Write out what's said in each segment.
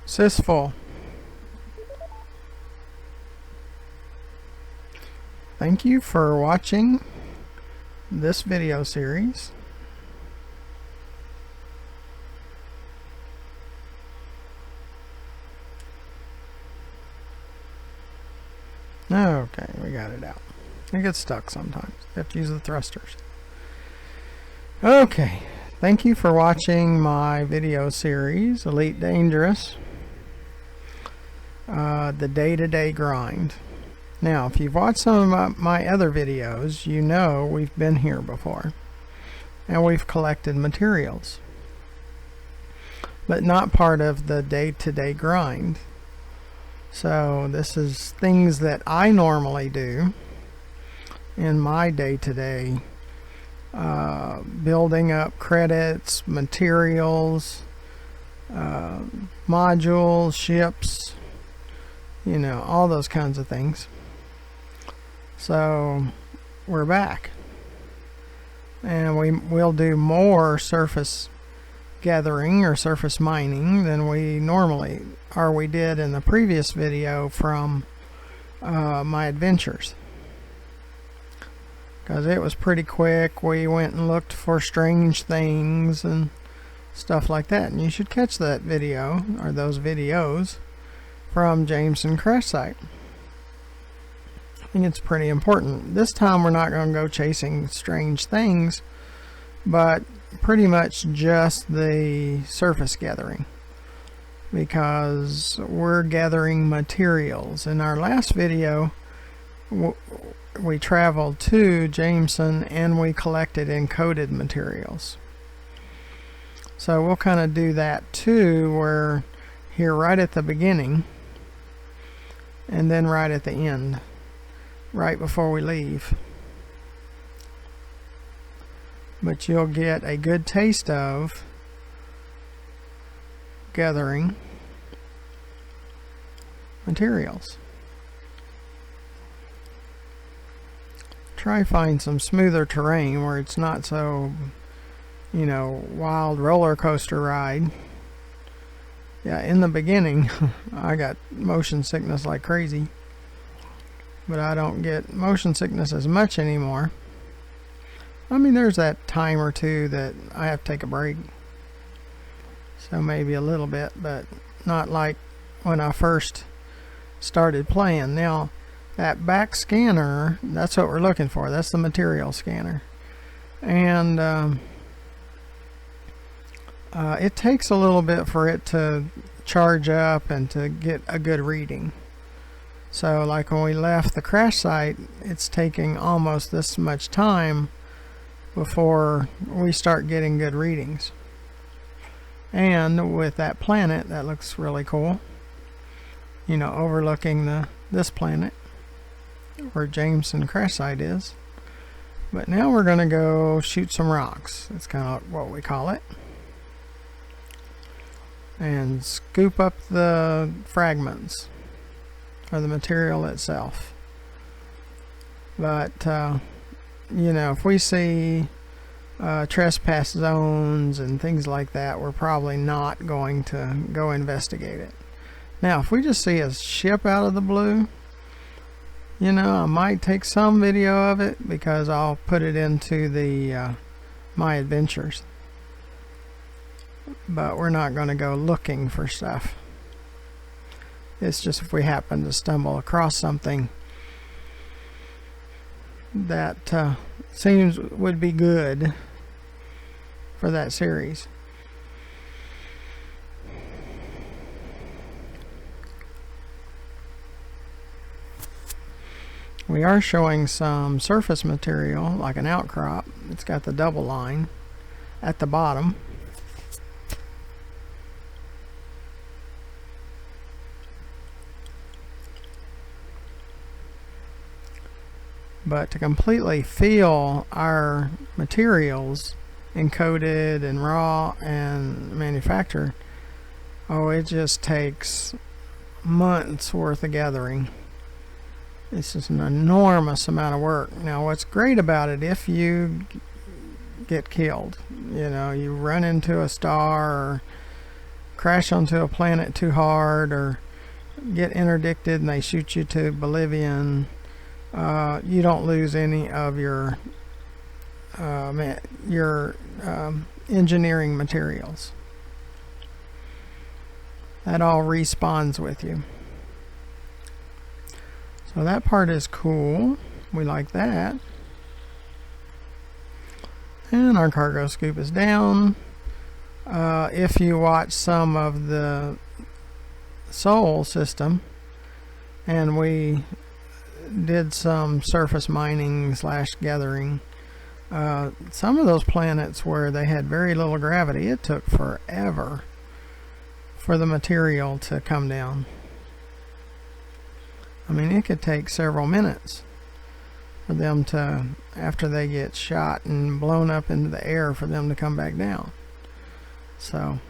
Sysful. Thank you for watching this video series. Okay, we got it out. It gets stuck sometimes. You have to use the thrusters. Okay, thank you for watching my video series, Elite Dangerous, the day-to-day grind. Now, if you've watched some of my other videos, you know we've been here before, and we've collected materials, but not part of the day-to-day grind. So this is things that I normally do in my day-to-day building up credits, materials, modules, ships, you know, all those kinds of things. So we're back, and we'll do more surface gathering or surface mining than we normally we did in the previous video from my adventures, because it was pretty quick. We went and looked for strange things and stuff like that, and you should catch that video or those videos from Jameson crash site. I think it's pretty important. This time we're not going to go chasing strange things, but pretty much just the surface gathering, because we're gathering materials. In our last video we traveled to Jameson and we collected encoded materials, so we'll kind of do that too. We're here right at the beginning and then right at the end, right before we leave. But you'll get a good taste of gathering materials. Try find some smoother terrain where it's not so, you know, wild roller coaster ride. Yeah, in the beginning I got motion sickness like crazy, but I don't get motion sickness as much anymore. I mean, there's that time or two that I have to take a break, so maybe a little bit, but not like when I first started playing. Now, that back scanner, that's what we're looking for. That's the material scanner, and it takes a little bit for it to charge up and to get a good reading. So like when we left the crash site, it's taking almost this much time before we start getting good readings. And with that planet, that looks really cool, you know, overlooking this planet where Jameson crash site is. But now we're going to go shoot some rocks. That's kind of what we call it, and scoop up the fragments or the material itself. But you know, if we see trespass zones and things like that, we're probably not going to go investigate it. Now, if we just see a ship out of the blue, you know, I might take some video of it, because I'll put it into the my adventures. But we're not going to go looking for stuff. It's just if we happen to stumble across something that seems would be good for that series. We are showing some surface material like an outcrop. It's got the double line at the bottom. But to completely feel our materials encoded and raw and manufactured, oh, it just takes months worth of gathering. It's just an enormous amount of work. Now, what's great about it, if you get killed, you know, you run into a star, or crash onto a planet too hard or get interdicted and they shoot you to oblivion, you don't lose any of your engineering materials. That all respawns with you. So that part is cool. We like that. And our cargo scoop is down. If you watch some of the Sol system, and we did some surface mining / gathering, some of those planets where they had very little gravity, it took forever for the material to come down. I mean, it could take several minutes for them to, after they get shot and blown up into the air, for them to come back down. So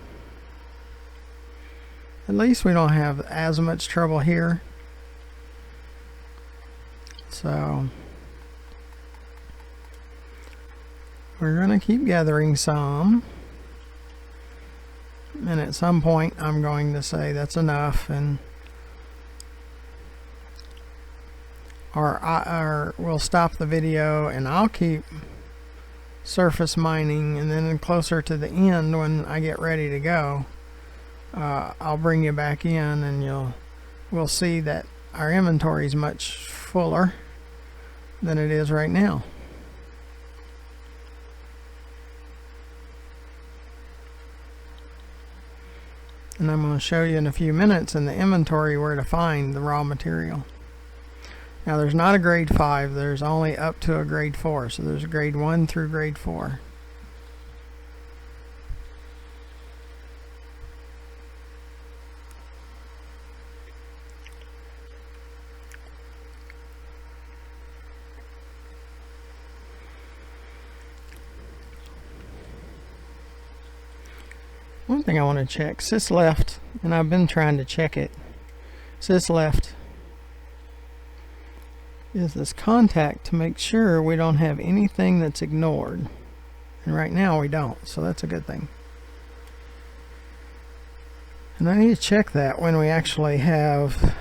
at least we don't have as much trouble here. So we're going to keep gathering some, and at some point I'm going to say that's enough, and or we'll stop the video and I'll keep surface mining, and then closer to the end when I get ready to go, I'll bring you back in and we'll see that our inventory is much fuller than it is right now. And I'm going to show you in a few minutes in the inventory where to find the raw material. Now there's not a grade 5, there's only up to a grade 4, so there's grade 1 through grade 4. One thing I want to check, sys left, and I've been trying to check it. Sys left is this contact to make sure we don't have anything that's ignored. And right now we don't, so that's a good thing. And I need to check that when we actually have,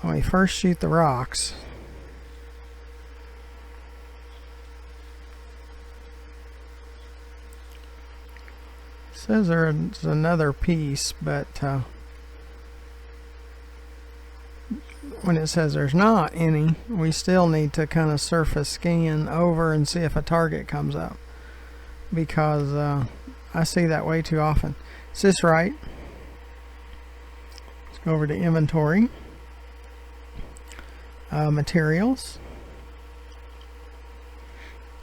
when we first shoot the rocks. It says there's another piece, but when it says there's not any, we still need to kind of surface scan over and see if a target comes up, because I see that way too often. Sys right. Let's go over to inventory, materials.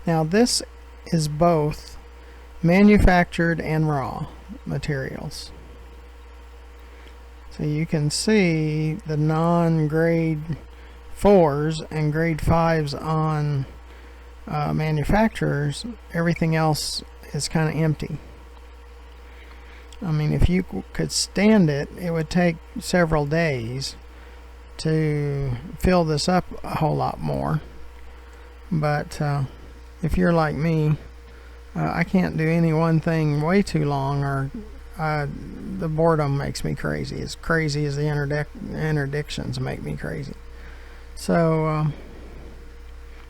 Now this is both manufactured and raw materials. So you can see the non-grade 4s and grade 5s on manufacturers. Everything else is kind of empty. I mean, if you could stand it, it would take several days to fill this up a whole lot more. But if you're like me, I can't do any one thing way too long, or the boredom makes me crazy. As crazy as the interdictions make me crazy. So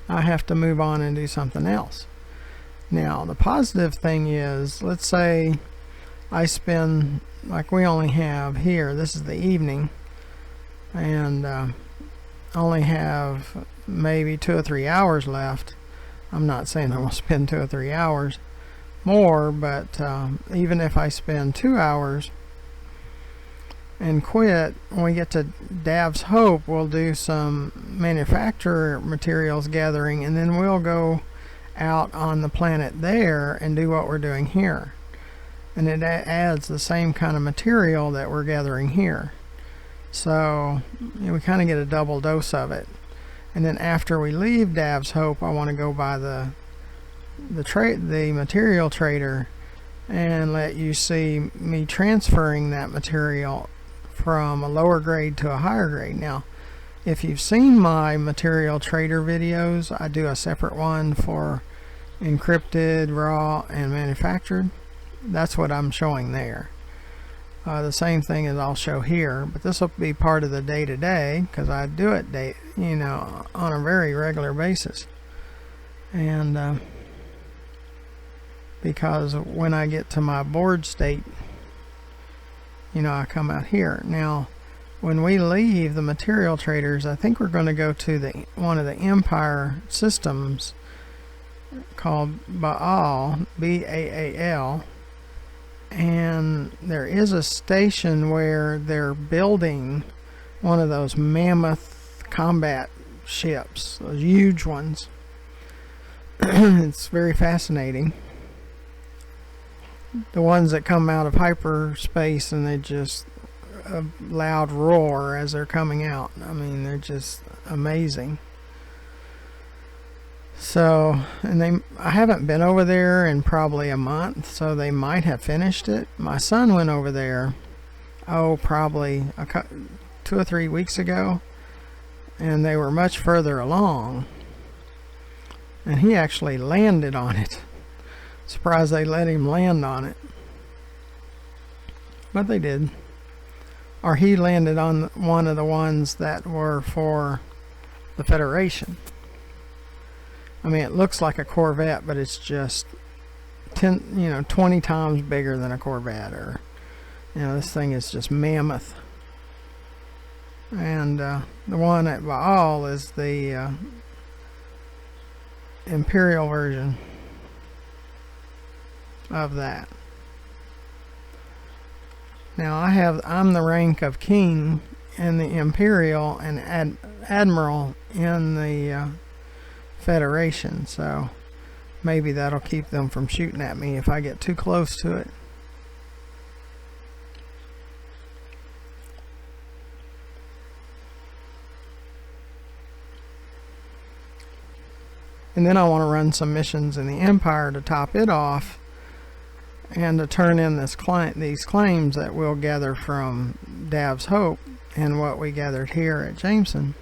I have to move on and do something else. Now the positive thing is, let's say I spend, like we only have here, this is the evening, and only have maybe 2 or 3 hours left. I'm not saying I'm going to spend 2 or 3 hours more, but even if I spend 2 hours and quit, when we get to Dav's Hope, we'll do some manufacturer materials gathering, and then we'll go out on the planet there and do what we're doing here, and it adds the same kind of material that we're gathering here. So we kind of get a double dose of it. And then after we leave Dav's Hope, I want to go by the material trader and let you see me transferring that material from a lower grade to a higher grade. Now, if you've seen my material trader videos, I do a separate one for encrypted, raw, and manufactured. That's what I'm showing there. The same thing as I'll show here, but this will be part of the day-to-day because I do it on a very regular basis. And because when I get to my board state, I come out here. Now, when we leave the material traders, I think we're going to go to one of the Empire systems called Baal, B-A-A-L. And there is a station where they're building one of those mammoth combat ships, those huge ones. It's very fascinating. The ones that come out of hyperspace and they just a loud roar as they're coming out. I mean, they're just amazing. So, I haven't been over there in probably a month, so they might have finished it. My son went over there, probably 2 or 3 weeks ago, and they were much further along. And he actually landed on it. Surprised they let him land on it. But they did. Or he landed on one of the ones that were for the Federation. I mean, it looks like a Corvette, but it's just 20 times bigger than a Corvette. Or, this thing is just mammoth. And the one at Baal is the Imperial version of that. Now I'm the rank of King in the Imperial and Admiral in the Federation, so maybe that'll keep them from shooting at me if I get too close to it. And then I want to run some missions in the Empire to top it off and to turn in these claims that we'll gather from Dav's Hope and what we gathered here at Jameson.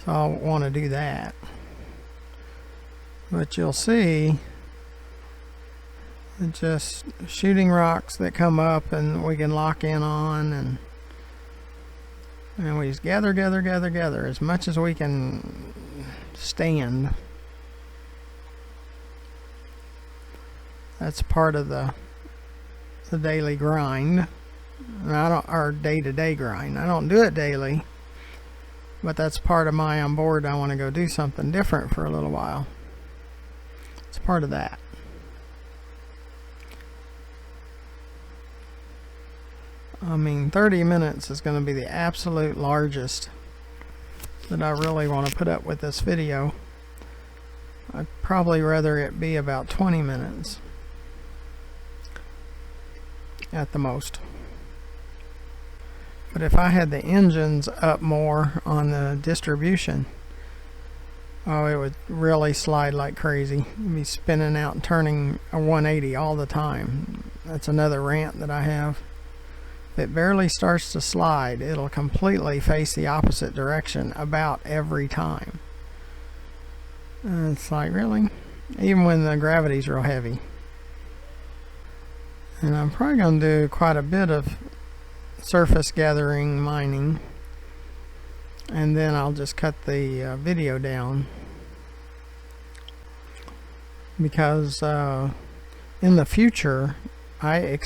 So I'll want to do that. But you'll see just shooting rocks that come up and we can lock in on, and we just gather as much as we can stand. That's part of the daily grind. Our day-to-day grind. I don't do it daily, but that's part of my on board. I want to go do something different for a little while. It's part of that. I mean, 30 minutes is going to be the absolute largest that I really want to put up with this video. I'd probably rather it be about 20 minutes at the most. But if I had the engines up more on the distribution, it would really slide like crazy. It'd be spinning out and turning a 180 all the time. That's another rant that I have. If it barely starts to slide, it'll completely face the opposite direction about every time. It's like, really? Even when the gravity's real heavy. And I'm probably going to do quite a bit of surface gathering mining, and then I'll just cut the video down, because in the future I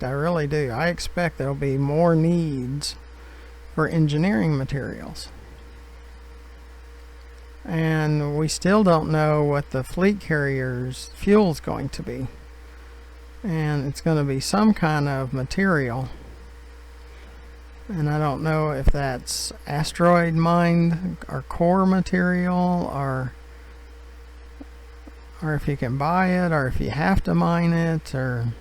really do, I expect there'll be more needs for engineering materials, and we still don't know what the fleet carrier's fuel is going to be, and it's going to be some kind of material. And I don't know if that's asteroid mined or core material, or if you can buy it, or if you have to mine it, or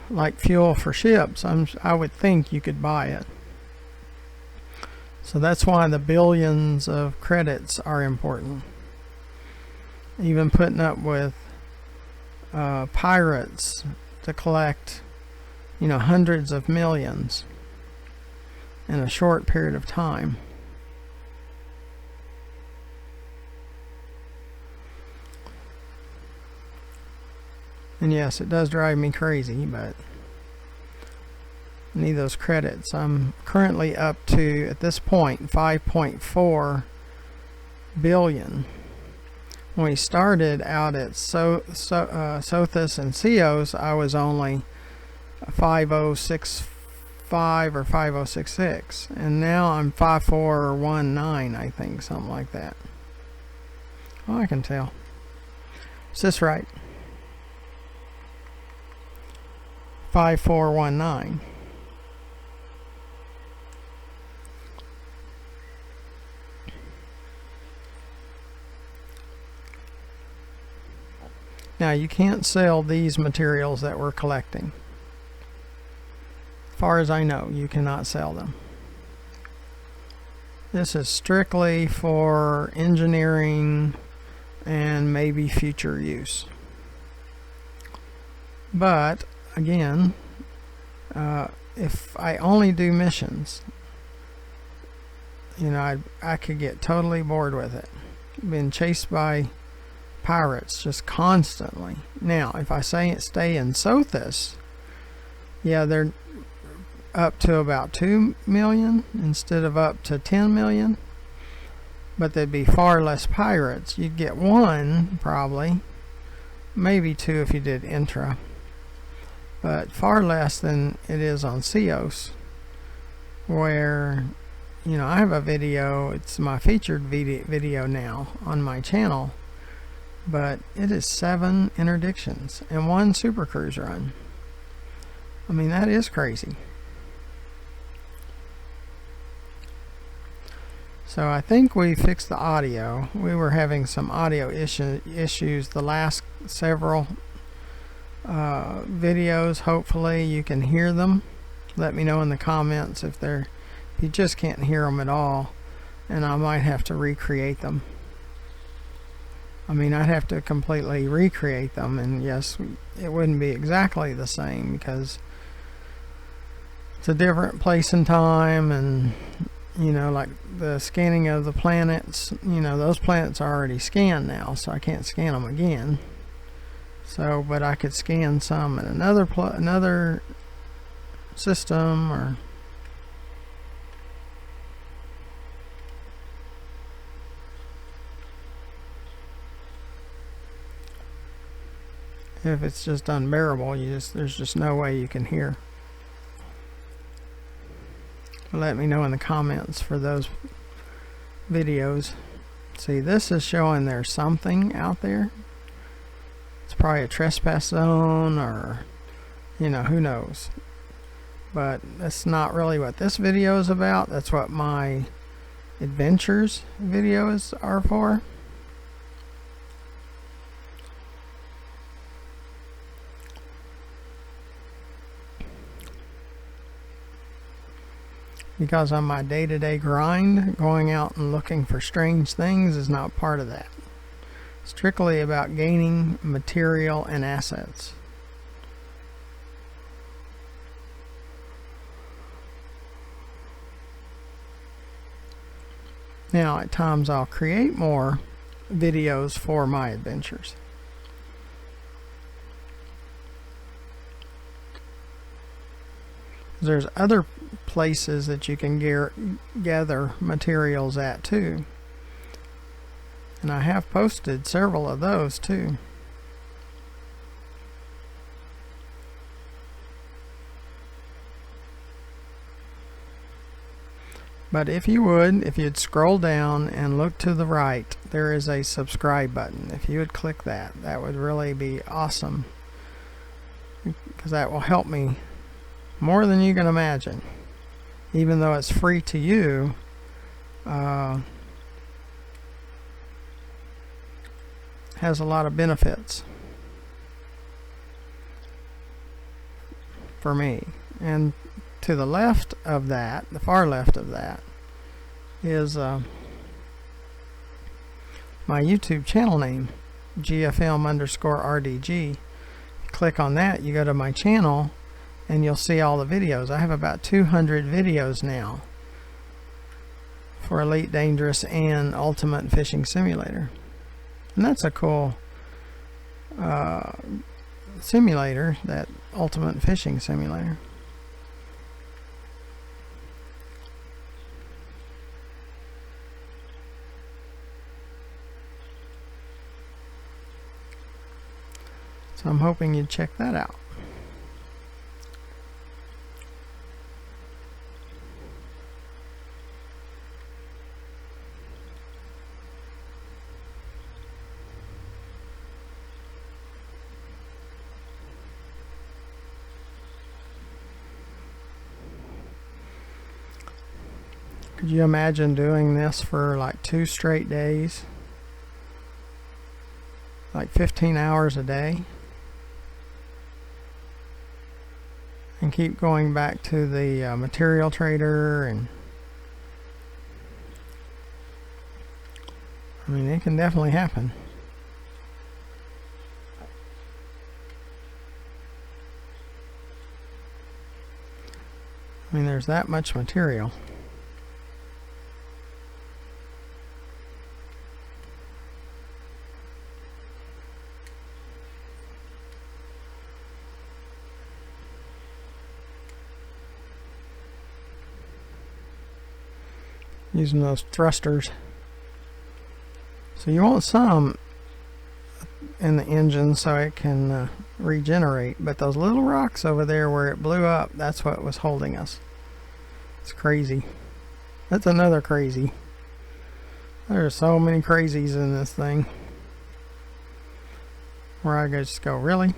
like fuel for ships. I would think you could buy it. So that's why the billions of credits are important. Even putting up with pirates to collect, hundreds of millions in a short period of time. And yes, it does drive me crazy, but I need those credits. I'm currently up to, at this point, 5.4 billion. When we started out at Sothis and Ceos, I was only 5065 or 5066, and now I'm 5419, I think, something like that. Oh, I can tell. Is this right? 5419. Now you can't sell these materials that we're collecting. As far as I know, you cannot sell them. This is strictly for engineering and maybe future use. But again, if I only do missions, you know, I could get totally bored with it. Been chased by pirates just constantly. Now, if I stay in Sothis, yeah, they're up to about 2 million instead of up to 10 million. But there'd be far less pirates. You'd get one, probably, maybe two if you did intra, but far less than it is on Ceos, where, you know, I have a video, it's my featured video now on my channel, but it is 7 interdictions and 1 super cruise run. I mean, that is crazy. So I think we fixed the audio. We were having some audio issues the last several videos. Hopefully you can hear them. Let me know in the comments if you just can't hear them at all, and I might have to recreate them. I mean, I'd have to completely recreate them, and yes, it wouldn't be exactly the same because it's a different place and time, and you know, like the scanning of the planets, you know, those planets are already scanned now, so I can't scan them again. So, but I could scan some in another system, or if it's just unbearable, there's just no way you can hear. Let me know in the comments for those videos. See, this is showing there's something out there. It's probably a trespass zone, or, you know, who knows. But that's not really what this video is about. That's what my adventures videos are for. Because on my day-to-day grind, going out and looking for strange things is not part of that. Strictly about gaining material and assets. Now, at times I'll create more videos for my adventures. There's other places that you can gather materials at too, and I have posted several of those too. But if you'd scroll down and look to the right, there is a subscribe button. If you would click that, that would really be awesome, because that will help me more than you can imagine. Even though it's free to you, has a lot of benefits for me. And to the left of that, the far left of that, is my YouTube channel name, GFM_RDG. Click on that, you go to my channel, and you'll see all the videos. I have about 200 videos now for Elite Dangerous and Ultimate Fishing Simulator. And that's a cool simulator, that ultimate fishing simulator. So I'm hoping you'd check that out. Could you imagine doing this for like 2 straight days? Like 15 hours a day? And keep going back to the material trader, and I mean, it can definitely happen. I mean, there's that much material. Using those thrusters. So you want some in the engine so it can regenerate, but those little rocks over there where it blew up, that's what was holding us. It's crazy. That's another crazy. There are so many crazies in this thing where I just go, really? Is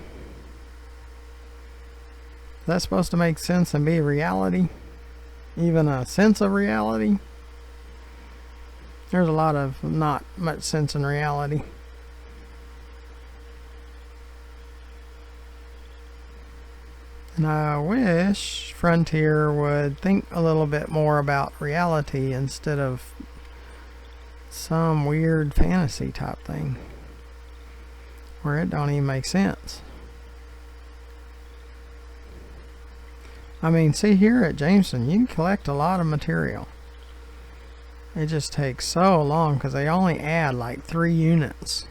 that supposed to make sense and be reality? Even a sense of reality? There's a lot of not much sense in reality. And I wish Frontier would think a little bit more about reality instead of some weird fantasy type thing where it don't even make sense. I mean, see here at Jameson, you can collect a lot of material. It just takes so long because they only add like 3 units.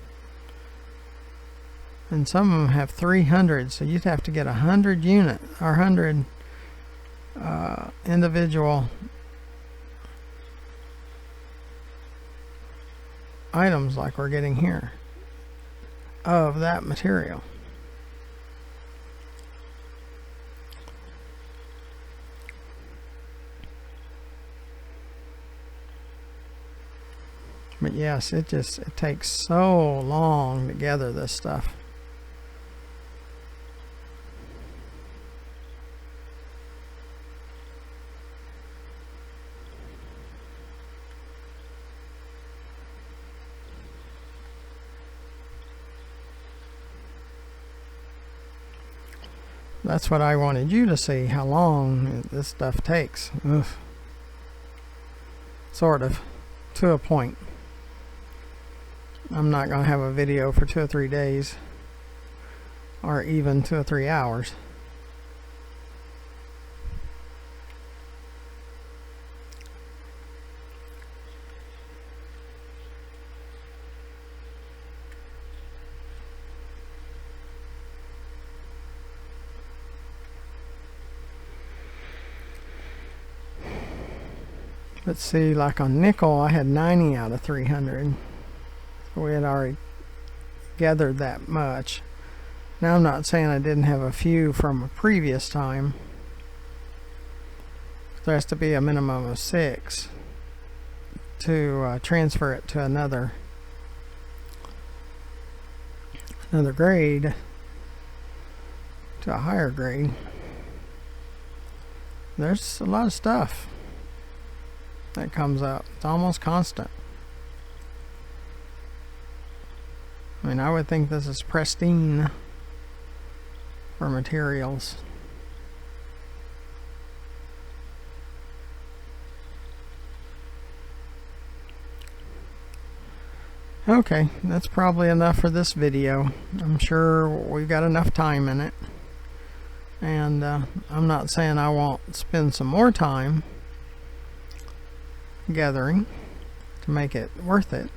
And some of them have 300, so you'd have to get 100 unit or 100 individual items like we're getting here of that material. But yes, it takes so long to gather this stuff. That's what I wanted you to see, how long this stuff takes. Ugh. Sort of, to a point. I'm not going to have a video for 2 or 3 days, or even 2 or 3 hours. Let's see, like on nickel, I had 90 out of 300. We had already gathered that much. Now I'm not saying I didn't have a few from a previous time. There has to be a minimum of 6 to transfer it to another grade, to a higher grade. There's a lot of stuff that comes up. It's almost constant. I mean, I would think this is pristine for materials. Okay, that's probably enough for this video. I'm sure we've got enough time in it. And I'm not saying I won't spend some more time gathering to make it worth it.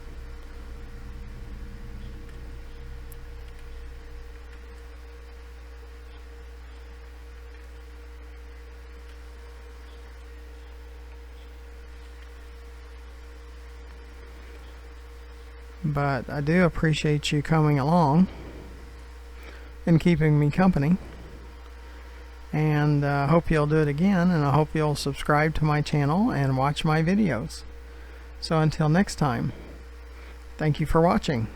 But I do appreciate you coming along and keeping me company. And I hope you'll do it again, and I hope you'll subscribe to my channel and watch my videos. So until next time, thank you for watching.